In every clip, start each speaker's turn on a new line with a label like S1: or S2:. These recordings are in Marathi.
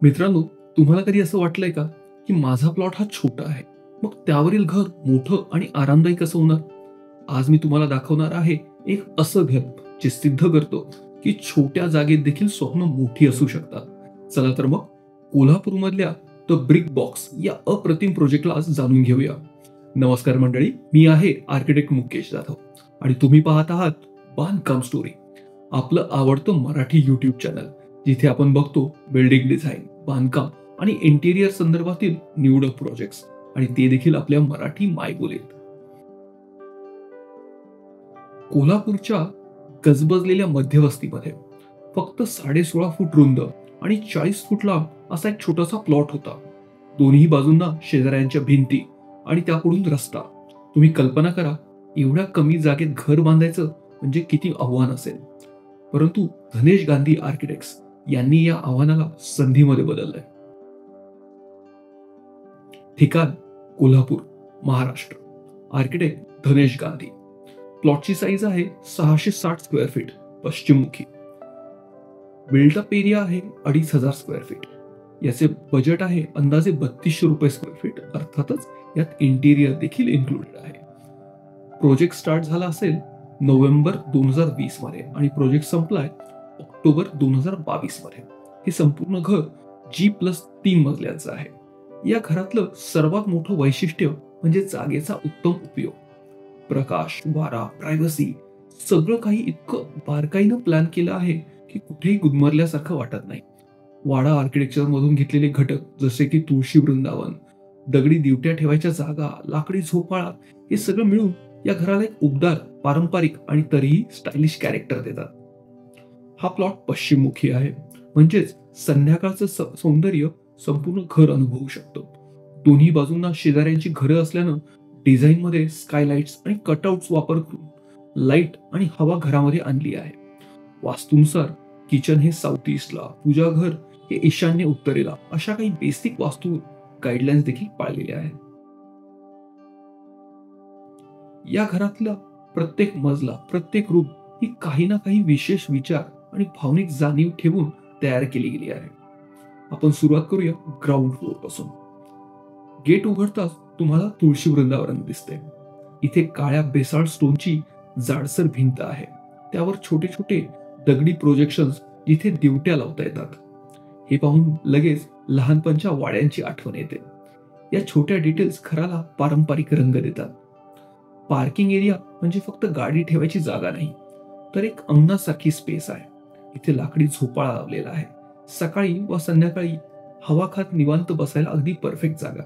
S1: मित्रांनो, तुम्हाला कधी असं वाटलंय का की माझा प्लॉट हा छोटा आहे, मग त्यावरील घर मोठं आणि आरामदायी कसं होणार? आज मी तुम्हाला दाखवणार आहे एक असं घर जे सिद्ध करतो की छोट्या जागेत देखील स्वप्न मोठी असू शकतात. चला तर मग कोल्हापूरमधल्या द ब्रिक बॉक्स या अप्रतिम प्रोजेक्टला आज जाणून घेऊया. नमस्कार मंडळी, मी आहे आर्किटेक्ट मुकेश जाधव आणि तुम्ही पाहत आहात बांधकाम स्टोरी, आपलं आवडतं मराठी युट्यूब चॅनल, जिथे आपण बघतो बिल्डिंग डिझाईन, बांधकाम आणि इंटिरियर संदर्भातील निवडक प्रोजेक्ट्स, आणि ते देखील आपल्या मराठी मायबोलीत. कोल्हापूरच्या गजबजलेल्या मध्यवस्तीमध्ये फक्त 16.5 फूट रुंद आणि 40 फूट लांब असा एक छोटासा प्लॉट होता. दोन्ही बाजूंना शेजाऱ्यांच्या भिंती आणि त्याकडून रस्ता. तुम्ही कल्पना करा, एवढ्या कमी जागेत घर बांधायचं म्हणजे किती आव्हान असेल. परंतु धनेश गांधी आर्किटेक्ट्स यांनी या आव्हानाला संधीमध्ये बदललंय. ठिकाण कोल्हापूर, महाराष्ट्र. आर्किटेक्ट धनेश गांधी. प्लॉटची साईज आहे 660 स्क्वेअर फीट पश्चिममुखी. बिल्टअप एरिया आहे 2500 स्क्वेअर फीट. याचे बजेट आहे अंदाजे 3200 रुपये स्क्वेअर फीट. अर्थातच यात इंटिरियर देखील इन्क्लुडेड आहे. प्रोजेक्ट स्टार्ट झाला असेल नोव्हेंबर 2020 मध्ये आणि प्रोजेक्ट संपलाय ऑक्टोबर 2022 मध्ये. हे संपूर्ण घर G+3 मजल्यांचं आहे. या घरातलं सर्वात मोठं वैशिष्ट्य म्हणजे जागेचा उत्तम उपयोग. प्रकाश, वारा, प्रायव्हसी सगळं काही इतकं बारकाईनं प्लॅन केलं आहे की कुठेही गुदमरल्यासारखं वाटत नाही. वाडा आर्किटेक्चर मधून घेतलेले घटक जसे की तुळशी वृंदावन, दगडी दिवट्या ठेवायच्या जागा, लाकडी झोपाळा, हे सगळं मिळून या घराला एक उबदार, पारंपरिक आणि तरीही स्टायलिश कॅरेक्टर देतात. हा प्लॉट पश्चिममुखी आहे, म्हणजेच संध्याकाळचं सौंदर्य संपूर्ण घर अनुभवू शकतो. दोन्ही बाजूंना शेजाऱ्यांची घरं असल्यानं डिझाईन मध्ये स्कायलाइट्स आणि कटआउट्स वापर करून लाईट आणि हवा घरामध्ये आणली आहे. वास्तूनुसार किचन हे साऊथ ईस्टला, पूजाघर हे ईशान्य उत्तरेला, अशा काही बेसिक वास्तू गाईडलाईन्स देखील पाळलेले आहेत. या घरातला प्रत्येक मजला, प्रत्येक रूम ही काही ना काही विशेष विचार आणि भावनिक जाणीव ठेवून तयार केली गेली आहे. आपण सुरुवात करूया ग्राउंड फ्लोर पासून. गेट उघडताच तुम्हाला तुळशी वृंदावन दिसते. इथे काळ्या बेसाल्ट स्टोनची जाडसर भिंत आहे. त्यावर छोटे छोटे दगडी प्रोजेक्शन्स जिथे दिवट्या लावता येतात. हे पाहून लगेच लहानपणच्या वाड्यांची आठवण येते. या छोट्या डिटेल्स घराला पारंपरिक रंग देतात. पार्किंग एरिया म्हणजे फक्त गाडी ठेवायची जागा नाही, तर एक अंगणासारखी स्पेस आहे. इथे लाकडी झोपाळा लावलेला आहे. सकाळी व संध्याकाळी हवा खात निवांत बसायला अगदी परफेक्ट जागा.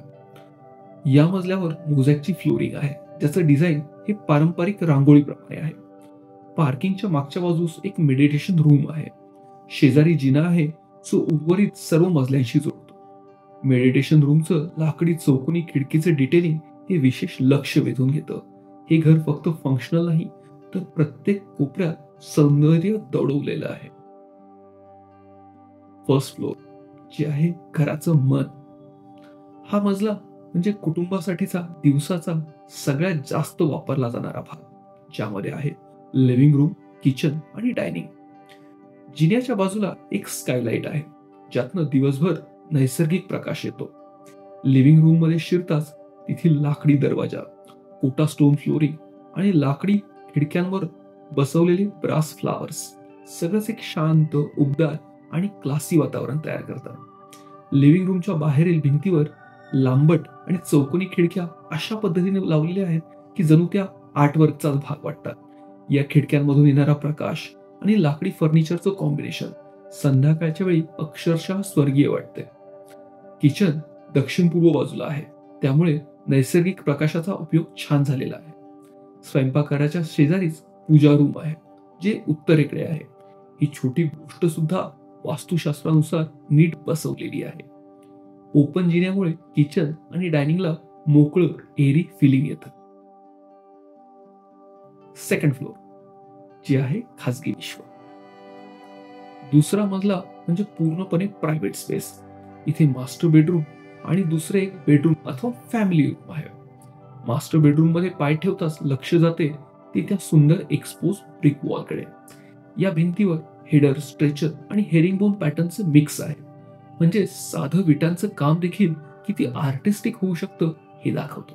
S1: या मजल्यावर मोझॅकची फ्लोरिंग आहे, ज्याचं डिझाईन हे पारंपरिक रांगोळीप्रमाणे आहे. पार्किंगच्या मागच्या बाजूस एक मेडिटेशन रूम आहे. शेजारी जिना आहे जो उर्वरित सर्व मजल्यांशी जोडतो. मेडिटेशन रूमचं लाकडी चौकोनी खिडकीचे डिटेलिंग हे विशेष लक्ष वेधून घेतं. हे घर फक्त फंक्शनल नाही, तर प्रत्येक कोपऱ्यात सौंदर्य दडवलेलं आहे. फर्स्ट फ्लोर जे आहे घराचं मन. हा मजला म्हणजे कुटुंबासाठीचा दिवसाचा सगळ्यात जास्त वापरला जाणारा भाग, ज्यामध्ये आहे लिव्हिंग रूम, किचन आणि डायनिंग. जिन्याच्या बाजूला एक स्कायलाइट आहे, ज्यातनं दिवसभर नैसर्गिक प्रकाश येतो. लिव्हिंग रूम मध्ये शिरताच तिथील लाकडी दरवाजा, कोटा स्टोन फ्लोरिंग आणि लाकडी खिडक्यांवर बसवलेले ब्रास फ्लावर्स सगळंच एक शांत, उबदार आणि क्लासी वातावरण तयार करतात. लिव्हिंग रूमच्या बाहेरील भिंतीवर लांबट आणि चौकोनी खिडक्या अशा पद्धतीने लावलेल्या आहेत की जणू त्या आर्टवर्कचाच भाग वाटतात. या खिडक्यांमधून येणारा प्रकाश आणि लाकडी फर्निचरचं कॉम्बिनेशन संध्याकाळच्या वेळी अक्षरशः स्वर्गीय वाटते. किचन दक्षिण पूर्व बाजूला आहे, त्यामुळे नैसर्गिक प्रकाशाचा उपयोग छान झालेला आहे. स्वयंपाकघराच्या शेजारीच पूजा रूम आहे, जे उत्तरेकडे आहे. ही छोटी गोष्ट सुद्धा वास्तुशास्त्रानुसार नीट बसवलेली आहे. ओपन जिन्यामुळे किचन आणि डायनिंगला मोकळं, एरी फिलिंग येतं. सेकंड फ्लोर जे आहे खासगी विश्व. दुसरा मजला म्हणजे पूर्णपणे प्रायव्हेट स्पेस. इथे मास्टर बेडरूम आणि दुसरे एक बेडरूम अथवा फॅमिली रूम आहे. मास्टर बेडरूम मध्ये पाय ठेवताच लक्ष जाते ती त्या सुंदर एक्सपोज ब्रिक वॉलकडे. या भिंतीवर हेडर, स्ट्रेचर आणि हेरिंगबोन पॅटर्नचे मिक्स आहे. म्हणजे साधं विटांचं काम देखील किती आर्टिस्टिक होऊ शकतं हे दाखवतो.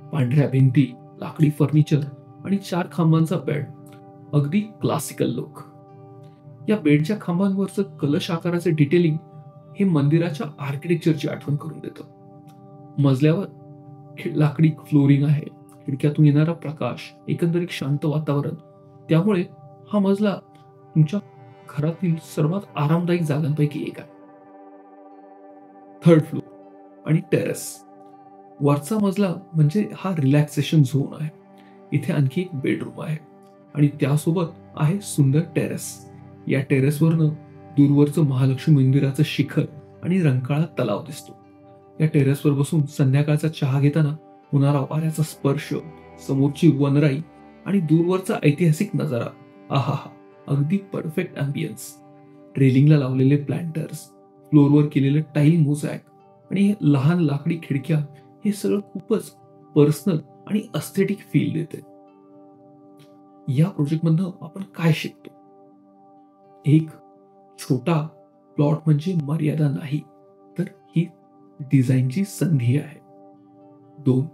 S1: पांढऱ्या भिंती, लाकडी फर्निचर आणि 4 खांबांचा बेड, अगदी क्लासिकल लुक. या बेडच्या खांबांवरचं कलश आकाराचे डिटेलिंग हे मंदिराच्या आर्किटेक्चरची आठवण करून देतं. मजल्यावर लाकडी फ्लोरिंग आहे, खिडक्यातून येणारा प्रकाश, एकंदरीत शांत वातावरण. त्यामुळे हा मजला तुमच्या घरातील सर्वात आरामदायी जागांपैकी एक आहे. थर्ड फ्लोर आणि टेरेस. वरचा मजला म्हणजे हा रिलॅक्सेशन झोन आहे. इथे आणखी एक बेडरूम आहे आणि त्यासोबत आहे सुंदर टेरेस. या टेरेसवरनं दूरवरचं महालक्ष्मी मंदिराचं शिखर आणि रंकाळा तलाव दिसतो. या टेरेसवर बसून संध्याकाळचा चहा घेताना होणारा वाऱ्याचा स्पर्श, समोरची वनराई आणि दूरवरचा ऐतिहासिक नजारा, आहा, अगदी परफेक्ट अँबियन्स. रेलिंगला लावलेले प्लांटर्स, फ्लोअरवर केलेलं टाईल मोझॅक आणि लहान लाकडी खिडक्या, हे सगळं खूपच पर्सनल आणि अस्थेटिक फील देते. या प्रोजेक्टमधनं आपण काय शिकतो? एक, छोटा प्लॉट म्हणजे मर्यादा नाही, तर ही डिझाईनची संधी आहे. 2,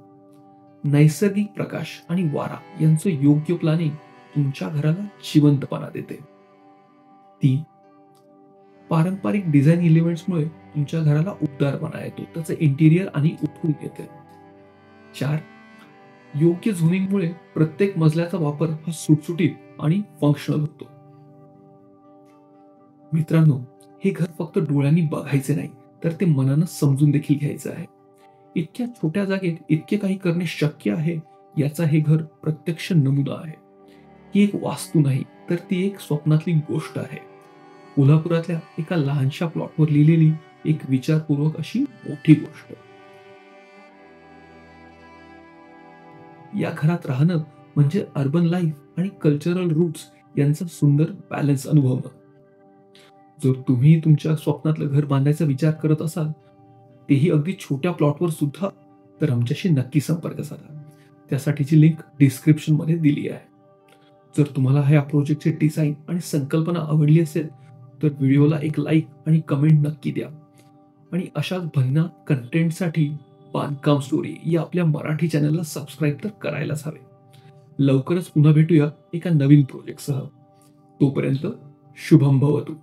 S1: नैसर्गिक प्रकाश आणि वारा यांचं योग्य प्लॅनिंग तुमच्या घराला जिवंतपणा देते. 3, पारंपरिक डिझाईन एलिमेंट्समुळे तुमच्या घराला उबदारपणा येतो, त्याचं इंटिरियर आणि उठून येते. 4, योग्य झोनिंगमुळे प्रत्येक मजल्याचा वापर हा सुटसुटीत आणि फंक्शनल होतो. मित्रांनो, हे घर फक्त डोळ्यांनी बघायचे नाही, तर ते मनानं समजून देखील घ्यायचं आहे. इतक्या छोट्या जागेत इतके काही करणे शक्य आहे, याचा हे घर प्रत्यक्ष नमुना आहे. ही एक वास्तू नाही, तर ती एक स्वप्नातली गोष्ट आहे. कोल्हापुरातल्या एका लहानशा प्लॉटवर लिहिलेली एक विचारपूर्वक अशी मोठी गोष्ट. या घरात राहणं म्हणजे अर्बन लाईफ आणि कल्चरल रूट्स यांचा सुंदर बॅलन्स अनुभवणं. जर तुम्ही तुमच्या स्वप्नातलं घर बांधायचा विचार करत असाल, तेही अगदी छोट्या प्लॉटवर सुद्धा, तर आमच्याशी नक्की संपर्क साधा. त्यासाठीची लिंक डिस्क्रिप्शन मध्ये दिली आहे. जर तुम्हाला ह्या प्रोजेक्टचे डिझाईन आणि संकल्पना आवडली असेल, तर व्हिडिओला एक लाईक आणि कमेंट नक्की द्या. आणि अशाच भन्नाट कंटेंटसाठी बांधकाम स्टोरी या आपल्या मराठी चॅनलला सबस्क्राईब तर करायलाच हवे. लवकरच पुन्हा भेटूया एका नवीन प्रोजेक्टसह. तोपर्यंत शुभम भवतु.